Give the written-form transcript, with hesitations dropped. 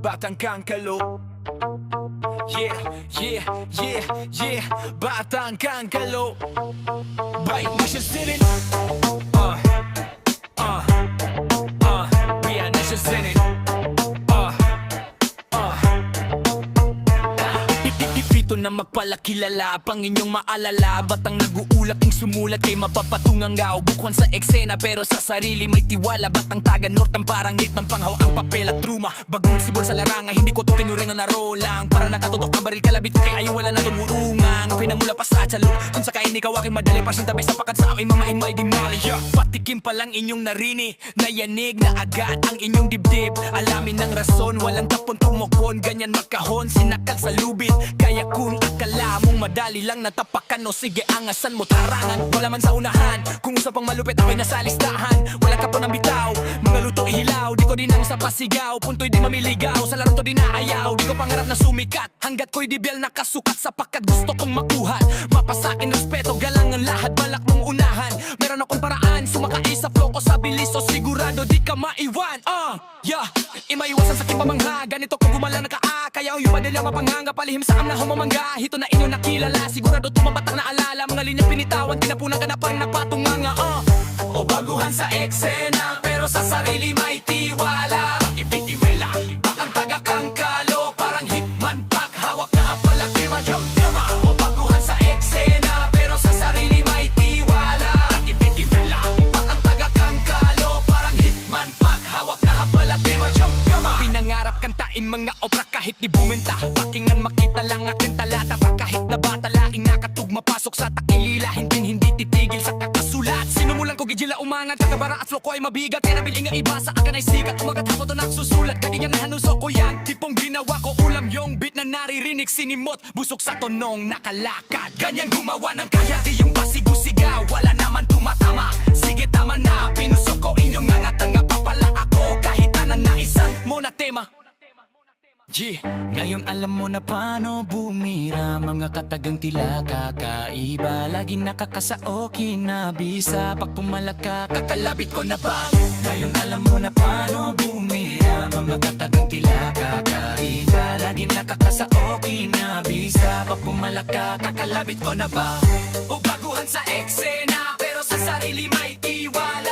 batang kankalo. Yeah, yeah, yeah, yeah, batang kankalo. Bait mo siya sinin. Yeah, na siya sinin. Ipito na magpalakilala, pang inyong maalala. Batang nag-uulak ing sumulat kay mapapatungang gaw. Bukwan sa eksena pero sa sarili may tiwala. Batang taga nortang parang hitman panghaw ang papel at truma. Bagong sibol sa larangan, hindi ko to tinuring na narolang. Para nakatutok ang baril kalabit kay ayaw wala na tumurungan. Pinamula pa sa tsalok, kung sa kain ikaw aking madali. Pasang tabi sa pakat sa aking mamain may dimali. Patikim pa lang inyong narini, nayanig na agad ang inyong dibdib. Alamin ng rason, walang tapon tumokon. Ganyan magkahon, sinakal sa lubid. Kaya kung akala mong madali lang natapakan, o sige angasan mo tarangan. Wala man sa unahan, kung usapang malupit ako'y nasa listahan. Wala ka po ng bitaw, mga luto ihilaw. Di ko din ang sa pasigaw, punto'y di mamiligaw. Sa laro to di naayaw, di ko pangarap na sumikat. Hanggat ko'y di biyal nakasukat, sapakat gusto kong makuha. Mapasakin respeto, galangan lahat, balak mong unahan. Meron akong paraan, sumakay sa flow ko sa bilis. So sigurado di ka maiwan. Yeah, imaiwasan sa kipamangha. Ganito ko gumala na kaa, kaya yung madali mapanganga. Palihim sa amna humamangga, hito na inyo nakilala. Sigurado tumabatak na alala, mga linyang pinitawan. Tinapunan ka na parang napatunganga. O baguhan sa eksena, pero sa sarili may tiwala. Ipitiwala, bakang taga kankalo, parang hitman pack, hawak na palaki madyama. O baguhan sa eksena, pero sa sarili may tiwala. Ipitiwala, bakang taga kankalo, parang hitman pack, hawak na palaki madyama. Pinangarap kantain mga opera kahit di bumenta. Pakingan makita lang aking talata, kahit na bata laing nakatugma pasok sa takilila. Hindi titigil sa kakasulat. Sinumulan ko gijila umangat, kakabara at flow ko ay mabigat. Kaya nabil nga iba sa akin ay sikat. Umagat ako to nagsusulat, kaginyan na hanuso ko yan. Tipong ginawa ko ulam yung beat na naririnig. Sinimot, busok sa tonong nakalakad. Ganyan gumawa ng kaya, di yung pasigo-sigaw. Wala naman tumatama, sige tama na. Pinusok ko inyong nga papala ako. Kahit na naisan mo na tema. Ngayon alam mo na paano bumira. Mga katagang tila kakaiba. Laging nakakasao, kinabisa. Pag pumalaka, kakalabit ko na ba? Ngayon alam mo na paano bumira. Mga katagang tila kakaiba. Laging nakakasao, kinabisa. Pag pumalaka, kakalabit ko na ba? O baguhan sa eksena, pero sa sarili may tiwala.